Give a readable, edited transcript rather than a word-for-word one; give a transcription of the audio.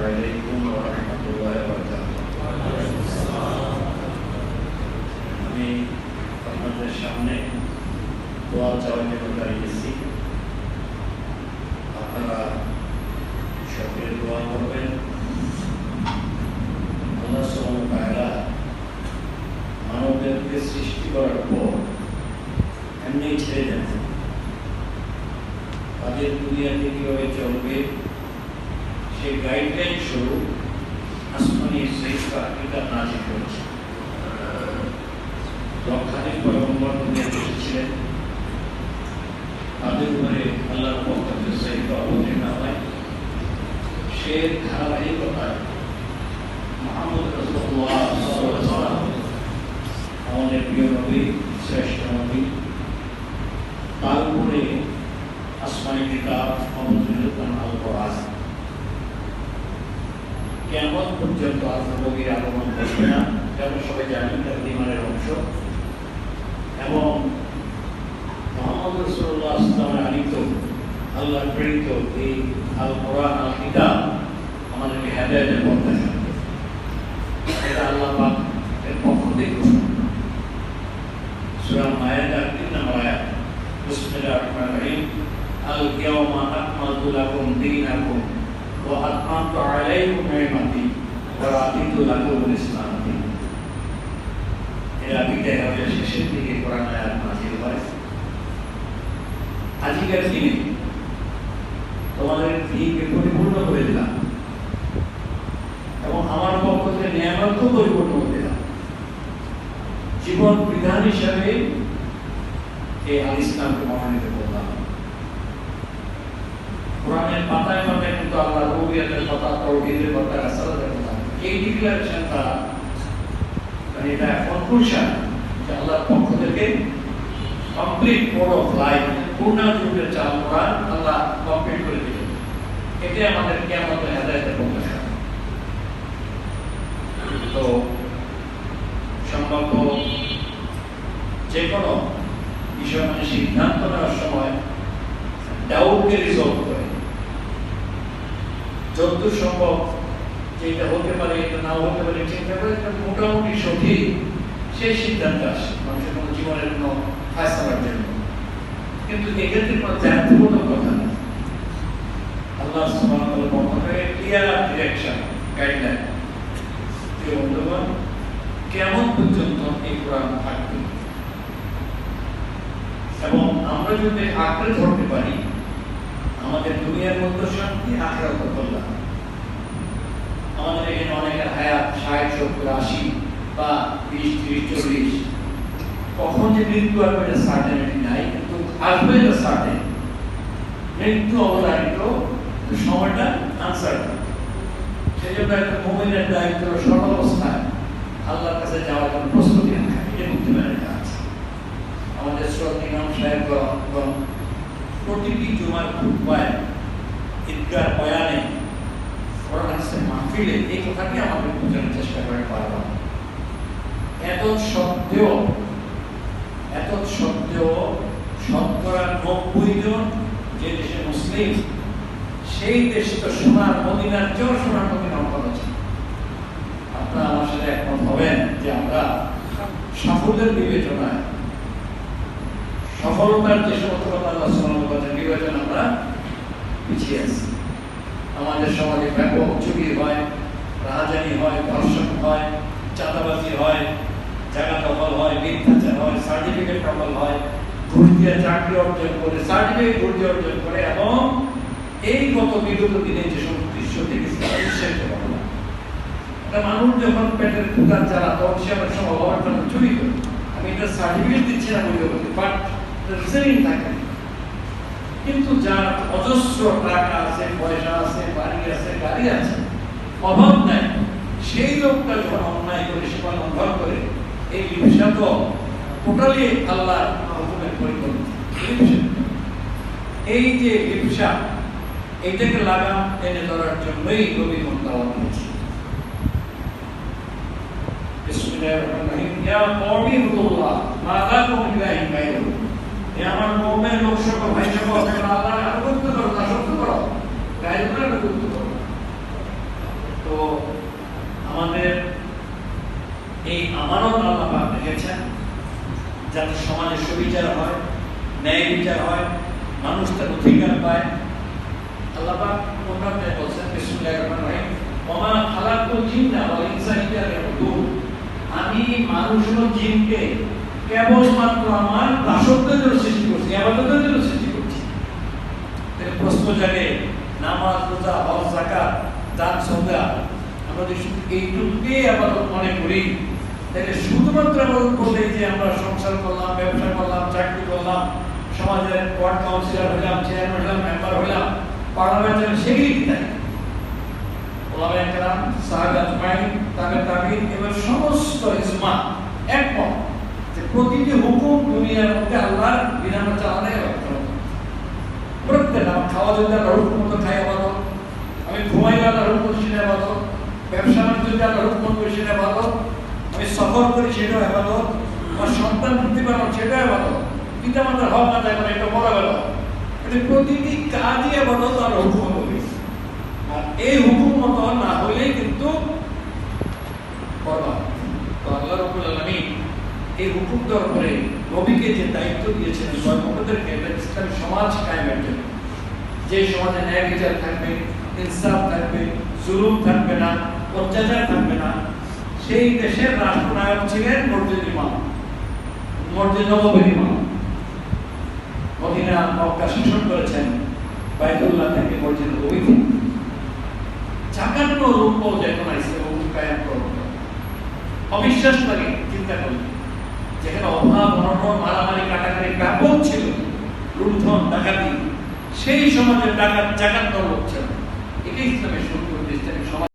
عليكم ورحمة الله وبركاته. আমি আপনাদের সামনে দোয়া চাওয়ার জন্য দাঁড়িয়েছি। আপনারা সকলে দোয়া করবেন। আল্লাহ সুবহানাহু ওয়া তাআলা মানবদেরকে সৃষ্টি করার পর এমনি ছেড়ে দেন, তাদের দুনিয়াতে কিভাবে চলবে সেই গাইডলাইন স্বরূপ আসমানি শিক্ষা এটা নাজিল করেছে। লক্ষাধিক পয়গম্বর দুনিয়াতে এসেছিলেন, তাদের উপরে আল্লাহর পক্ষ থেকে শিক্ষা অবতীর্ণ হয়। সে ধারাবাহিকতায় মুহাম্মদ রাসূলুল্লাহ সাল্লাল্লাহু আলাইহি ওয়াসাল্লাম আমাদের প্রিয় নবী, শ্রেষ্ঠ নবী, তার উপরে আসমানি কিতাব অবতীর্ণ আল কোরআন। কিয়ামত পর্যন্ত নবীর আগমন করবে না, এটা সবাই জানি, তার ঈমানের অংশ। এবং মুহাম্মদ রাসূলুল্লাহ সাল্লাল্লাহু আলাইহি ওয়াসাল্লাম আল্লাহ প্রেরিত এই আল কোরআন আল কিতাব আমাদেরকে হেদায়েতের পথ দেখাবে। এটা আল্লাহ পাক এর পক্ষ থেকে ঘোষণা। সূরা মায়েদার 3 নম্বর আয়াত, বিসমিল্লাহির রহমানির রহিম, আল ইয়াওমা আকমালতু লাকুম দীনাকুম ওয়া আতমামতু আলাইকুম নি'মাতি ওয়া রাদিতু লাকুমুল ইসলাম দীনা। এরা বিদায় হবে শেষের দিকে কোরআন আয়াত নাযিল হয়। আজকের দিনে তোমাদের দিনকে পরিপূর্ণ করে দিলাম এবং আমার পক্ষ থেকে নিয়ামতও পরিপূর্ণ করে দিলাম। জীবন বিধান হিসাবে এই আল ইসলামকে মনোনীত করলাম। কোরআনের পাতায় পাতায় কিন্তু আল্লাহ রুবিয়াতের কথা, তাওহীদের কথা, রাসালাতের কথা, এই ডিক্লারেশনটা মানে এটা কনক্লুশন যে আল্লাহর পক্ষ থেকে কমপ্লিট কোড অফ লাইফ, পূর্ণাঙ্গরূপে চাল কোরআন আল্লাহ কমপ্লিট করে দিলেন। এটাই আমাদের কিয়ামতের হেদায়েতের প্রকাশ। তো সম্ভব যে কোনো বিষয় মানে সিদ্ধান্ত নেওয়ার সময় ডাউটকে রিজলভ করে, যতদূর সম্ভব যেটা হতে পারে, এটা নাও হতে পারে, চিন্তা করে মোটামুটি সঠিক সেই সিদ্ধান্ত আসে মানুষের কোনো জীবনের কোনো ফায়সালার জন্য। কিন্তু এক্ষেত্রে কোনো জাতীয়গত কথা নেই। আল্লাহ সুবহানাহু ওয়া তাআলার পক্ষ থেকে ক্লিয়ার ডিরেকশন, গাইডলাইন। প্রিয় বন্ধুগণ, কেমন পর্যন্ত এই কোরআন থাকবে এবং আমরা যদি আঁকড়ে ধরতে পারি, আমাদের দুনিয়ার মধ্যে শান্তি, আখিরাত কল্যাণ। আমাদের এখানে অনেকের হায়াত 60, 70, 80 বা 20, 30, 40। কখন যে মৃত্যু আসবে এটা সার্টেনিটি নাই, কিন্তু আসবে এটা সার্টেন। মৃত্যু অবধারিত, সময়টা আনসার্টেন। সেই জন্য একটা মুমিনের দায়িত্ব সর্বাবস্থায় আল্লাহর কাছে যাওয়ার জন্য প্রস্তুতি রাখা, এটা মুক্তিমানের কাজ। আমাদের শ্রদ্ধেয় ইমাম সাহেবগণ প্রতিটি জুমার খুতবায়, ঈদগাহ বয়ানে, কোরআন হাদিসের মাহফিলে এই কথাটি আমাদের বোঝানোর চেষ্টা করেন বারবার। এত সত্ত্বেও শতকরা 90 জন যে দেশে মুসলিম, সেই দেশ তো সোনার মদিনার চেয়েও সোনার মদিনা করেছে। আপনারা আমার সাথে একমত হবেন যে আমরা সাফল্যের বিবেচনায়, সফলতার যে সমস্ত কথা আল্লাহ সুবহানাহু ওয়া তাআলার বিবেচনা আমরা পিছিয়ে আছি। আমাদের সমাজে ব্যাপক চুরি হয়, রাহাজানি হয়, ধর্ষণ হয়, চাঁদাবাজি হয়, জায়গা দখল হয়, মিথ্যাচার হয়, সার্টিফিকেট দখল হয়, ঘুষ দিয়ে চাকরি অর্জন করে, সার্টিফিকেট ঘুষ দিয়ে অর্জন করে। এবং এই গত বিগত দিনে যে সমস্ত দৃশ্য দেখেছি, মানুষ যখন পেটের ক্ষুধা জ্বালা, তখন সে আমার সময় অভাবের জন্য চুরি করে। আমি এটা সার্টিফিকেট দিচ্ছি না বলে বলতে, বাট রিজনিং থাকে। কিন্তু যার অজস্র টাকা আছে, পয়সা আছে, বাড়ি আছে, গাড়ি আছে, অভাব নাই, সেই লোকটা যখন অন্যায় করে, সেবা লঙ্ঘন করে, এই লিপ্সা তো টোটালি আল্লাহর হুকুমের পরিপন্থী। এই যে লিপ্সা, এইটাকে লাগাম টেনে ধরার জন্যই নবী দাওয়াত দিয়েছে। বিসমিল্লাহির রহমানির রহিম, ইয়া কওমি ইবুদুল্লাহ মা লাকুম মিন ইলাহিন গায়রুহু। হে আমার কওমের লোকসকল, ভাই সকল, তোমরা আল্লাহর আনুগত্য করো, দাসত্ব করো, গায়রুল্লাহর আনুগত্য করো। এই আমানত আল্লাহ পাক রেখেছেন যাতে সমাজে সুবিচার হয়, ন্যায় বিচার হয়, মানুষ তার অধিকার পায়। আল্লাহ পাক কোরআনে বলেছেন বিসমিল্লাহির রহমানির রহিম ওমা খালাকুল জিন্না ওয়াল ইনসা ইল্লা লিয়াবুদুন, আমি মানুষ ও জিনকে কেবলমাত্র আমার দাসত্বের জন্য সৃষ্টি করছি, ইবাদতের জন্য সৃষ্টি করছি। তাহলে প্রশ্ন জাগে নামাজ, রোজা, হজ, যাকাত, দান, সদকা আমরা যদি শুধু এইটুকুকে ইবাদত মনে করি, তাহলে শুধুমাত্র ইবাদত করলে যে আমরা সংসার করলাম, ব্যবসা করলাম, চাকরি করলাম, সমাজের ওয়ার্ড কাউন্সিলর হইলাম, চেয়ারম্যান হইলাম, মেম্বার হইলাম, পার্লামেন্টের সেগুলি কি থাকে? ওলামায়ে কেরাম, সাহাবা আজমাইন, তাবিঈন এবার সমস্ত ইজমা একমত যে প্রতিটি হুকুম দুনিয়ার মধ্যে আল্লাহর বিধান চালানো হবে। প্রত্যেকটা খাওয়া যদি আল্লাহর হুকুম মতো খাই ইবাদত, আমি ঘুমাই আল্লাহর হুকুম সেটা ইবাদত, ব্যবসা বাণিজ্য যদি আল্লাহর হুকুম মতো সেটা ইবাদত, আমি সফর করি সেটাও ইবাদত, আমার সন্তান প্রতিপালন সেটাও ইবাদত, পিতামাতার হক আদায় করা এটা বড় ইবাদত। এটা প্রতিটি কাজই ইবাদত আল্লাহর হুকুম হবে। আর এই হুকুম মতো না হলে কিন্তু বরবাদ। তো আল্লাহ রাব্বুল আলামিন এই হুকুম দেওয়ার পরে নবীকে যে দায়িত্ব দিয়েছেন জয়মুখদেরকে ইসলামী সমাজ কায়েমের জন্য, যে সমাজে ন্যায় বিচার থাকবে, ইনসাফ থাকবে, জুলুম থাকবে না, অত্যাচার থাকবে না, সেই দেশের রাষ্ট্রনায়ক ছিলেন মসজিদ ইমাম, মসজিদ নববীর ইমাম। মদিনা মক্কা শাসন করেছেন বাইতুল্লাহ থেকে মসজিদ নববী। জাকাত ও রূপ যেন না ইসলাম কায়েম করবে। অবিশ্বাস লাগে চিন্তা করলে, যেখানে অভাব অনটন মারামারি কাটাকাটি ব্যাপক ছিল, লুণ্ঠন ডাকাতি, সেই সমাজের জাকাত দেওয়া হচ্ছে না। এটাই ইসলামের সুন্নাহ।